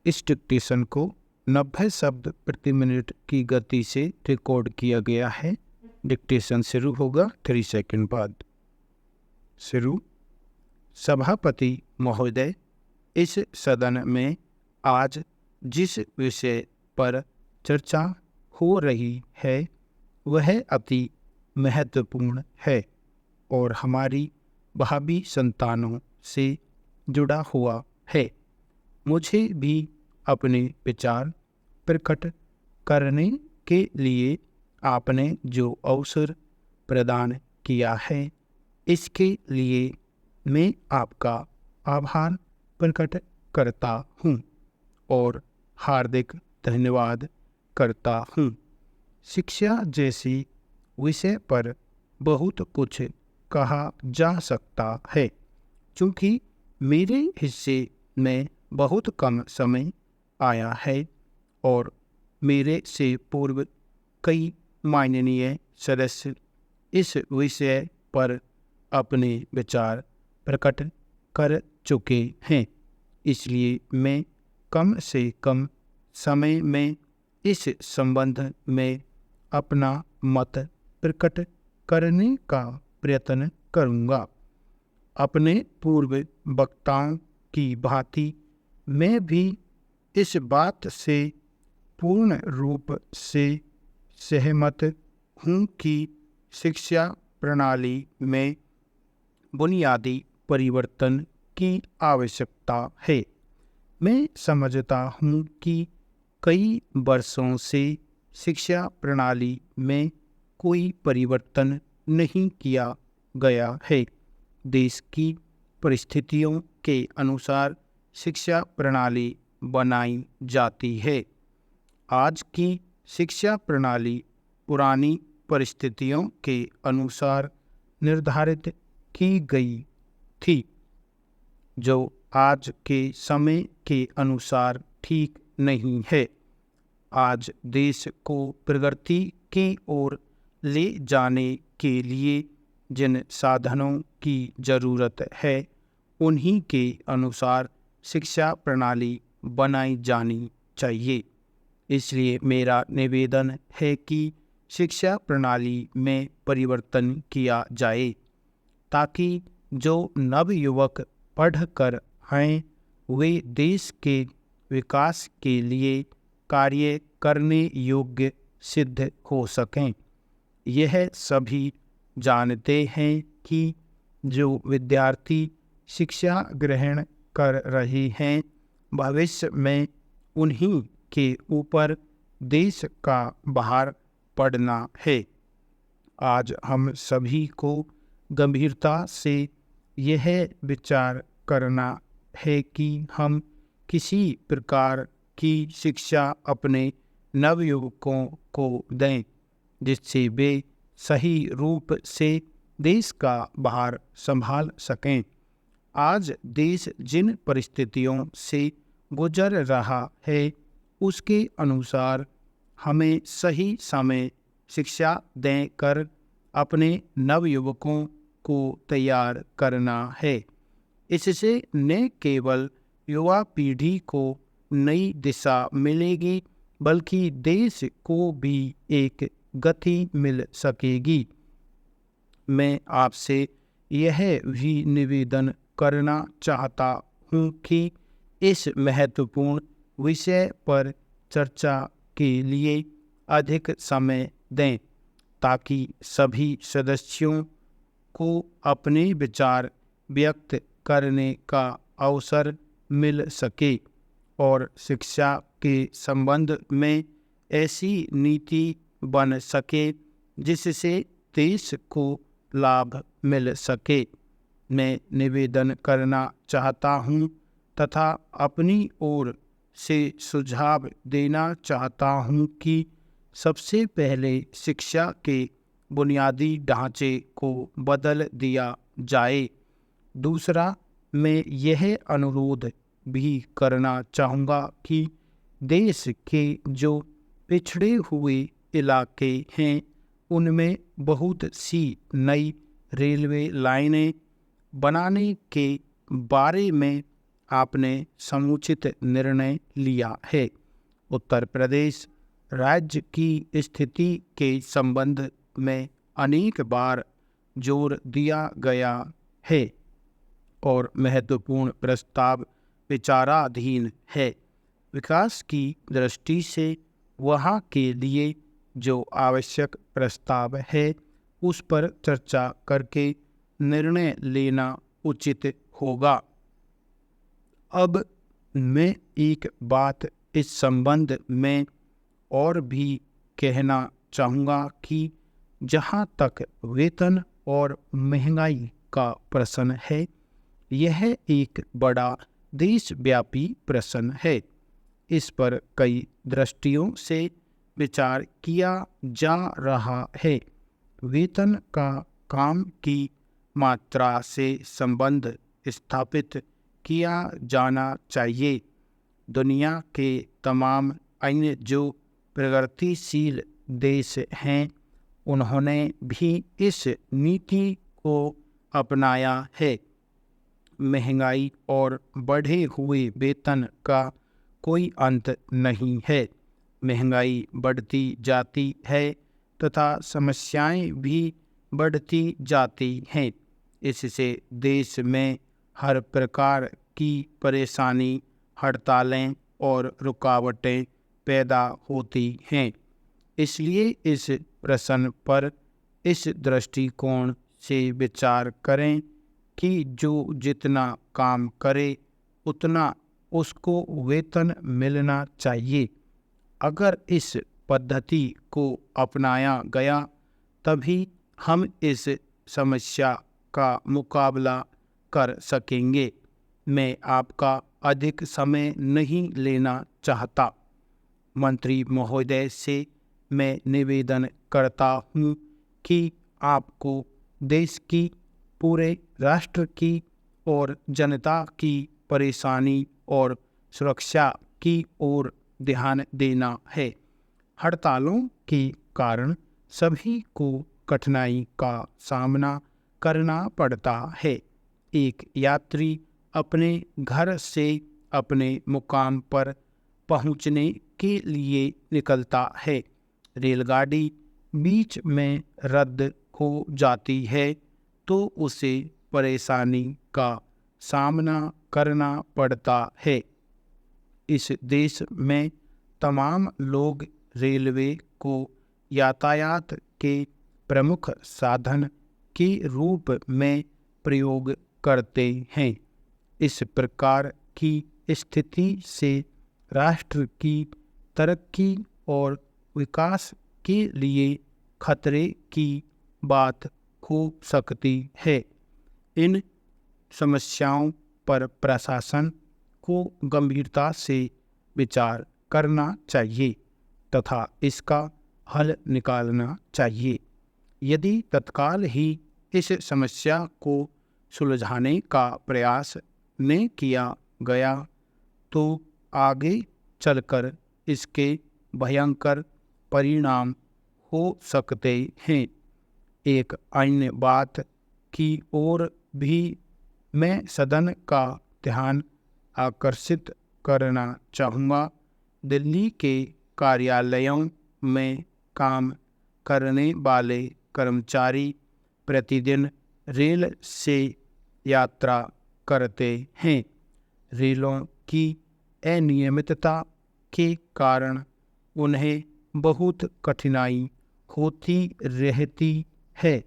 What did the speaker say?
इस डिक्टेशन को 90 शब्द प्रति मिनट की गति से रिकॉर्ड किया गया है। डिक्टेशन शुरू होगा 3 सेकंड बाद। शुरू। सभापति महोदय, इस सदन में आज जिस विषय पर चर्चा हो रही है वह अति महत्वपूर्ण है और हमारी भावी संतानों से जुड़ा हुआ है। मुझे भी अपने विचार प्रकट करने के लिए आपने जो अवसर प्रदान किया है इसके लिए मैं आपका आभार प्रकट करता हूँ और हार्दिक धन्यवाद करता हूँ। शिक्षा जैसी विषय पर बहुत कुछ कहा जा सकता है। क्योंकि मेरे हिस्से में बहुत कम समय आया है और मेरे से पूर्व कई माननीय सदस्य इस विषय पर अपने विचार प्रकट कर चुके हैं, इसलिए मैं कम से कम समय में इस संबंध में अपना मत प्रकट करने का प्रयत्न करूँगा। अपने पूर्व वक्ताओं की भांति मैं भी इस बात से पूर्ण रूप से सहमत हूँ कि शिक्षा प्रणाली में बुनियादी परिवर्तन की आवश्यकता है। मैं समझता हूँ कि कई वर्षों से शिक्षा प्रणाली में कोई परिवर्तन नहीं किया गया है। देश की परिस्थितियों के अनुसार शिक्षा प्रणाली बनाई जाती है। आज की शिक्षा प्रणाली पुरानी परिस्थितियों के अनुसार निर्धारित की गई थी, जो आज के समय के अनुसार ठीक नहीं है। आज देश को प्रगति की ओर ले जाने के लिए जिन साधनों की जरूरत है उन्हीं के अनुसार शिक्षा प्रणाली बनाई जानी चाहिए। इसलिए मेरा निवेदन है कि शिक्षा प्रणाली में परिवर्तन किया जाए ताकि जो नवयुवक पढ़कर आए वे देश के विकास के लिए कार्य करने योग्य सिद्ध हो सकें। यह सभी जानते हैं कि जो विद्यार्थी शिक्षा ग्रहण कर रहे हैं भविष्य में उन्हीं के ऊपर देश का भार पड़ना है। आज हम सभी को गंभीरता से यह विचार करना है कि हम किसी प्रकार की शिक्षा अपने नवयुवकों को दें जिससे वे सही रूप से देश का भार संभाल सकें। आज देश जिन परिस्थितियों से गुजर रहा है उसके अनुसार हमें सही समय शिक्षा देकर अपने नवयुवकों को तैयार करना है। इससे न केवल युवा पीढ़ी को नई दिशा मिलेगी बल्कि देश को भी एक गति मिल सकेगी। मैं आपसे यह भी निवेदन करना चाहता हूँ कि इस महत्वपूर्ण विषय पर चर्चा के लिए अधिक समय दें ताकि सभी सदस्यों को अपने विचार व्यक्त करने का अवसर मिल सके और शिक्षा के संबंध में ऐसी नीति बन सके जिससे देश को लाभ मिल सके। मैं निवेदन करना चाहता हूँ तथा अपनी ओर से सुझाव देना चाहता हूँ कि सबसे पहले शिक्षा के बुनियादी ढांचे को बदल दिया जाए। दूसरा, मैं यह अनुरोध भी करना चाहूँगा कि देश के जो पिछड़े हुए इलाके हैं उनमें बहुत सी नई रेलवे लाइनें बनाने के बारे में आपने समुचित निर्णय लिया है। उत्तर प्रदेश राज्य की स्थिति के संबंध में अनेक बार जोर दिया गया है और महत्वपूर्ण प्रस्ताव विचाराधीन है। विकास की दृष्टि से वहाँ के लिए जो आवश्यक प्रस्ताव है उस पर चर्चा करके निर्णय लेना उचित होगा। अब मैं एक बात इस संबंध में और भी कहना चाहूँगा कि जहाँ तक वेतन और महंगाई का प्रश्न है, यह एक बड़ा देशव्यापी प्रश्न है। इस पर कई दृष्टियों से विचार किया जा रहा है। वेतन का काम की मात्रा से संबंध स्थापित किया जाना चाहिए। दुनिया के तमाम अन्य जो प्रगतिशील देश हैं, उन्होंने भी इस नीति को अपनाया है। महंगाई और बढ़े हुए वेतन का कोई अंत नहीं है। महंगाई बढ़ती जाती है तथा समस्याएं भी बढ़ती जाती हैं। इससे देश में हर प्रकार की परेशानी, हड़तालें और रुकावटें पैदा होती हैं। इसलिए इस प्रश्न पर इस दृष्टिकोण से विचार करें कि जो जितना काम करे उतना उसको वेतन मिलना चाहिए। अगर इस पद्धति को अपनाया गया तभी हम इस समस्या का मुकाबला कर सकेंगे। मैं आपका अधिक समय नहीं लेना चाहता। मंत्री महोदय से मैं निवेदन करता हूँ कि आपको देश की, पूरे राष्ट्र की और जनता की परेशानी और सुरक्षा की ओर ध्यान देना है। हड़तालों के कारण सभी को कठिनाई का सामना करना पड़ता है। एक यात्री अपने घर से अपने मुकाम पर पहुंचने के लिए निकलता है। रेलगाड़ी बीच में रद्द हो जाती है तो उसे परेशानी का सामना करना पड़ता है। इस देश में तमाम लोग रेलवे को यातायात के प्रमुख साधन के रूप में प्रयोग करते हैं। इस प्रकार की स्थिति से राष्ट्र की तरक्की और विकास के लिए खतरे की बात हो सकती है। इन समस्याओं पर प्रशासन को गंभीरता से विचार करना चाहिए तथा इसका हल निकालना चाहिए। यदि तत्काल ही इस समस्या को सुलझाने का प्रयास न किया गया तो आगे चलकर इसके भयंकर परिणाम हो सकते हैं। एक अन्य बात की ओर भी मैं सदन का ध्यान आकर्षित करना चाहूँगा। दिल्ली के कार्यालयों में काम करने वाले कर्मचारी प्रतिदिन रेल से यात्रा करते हैं। रेलों की अनियमितता के कारण उन्हें बहुत कठिनाई होती रहती है।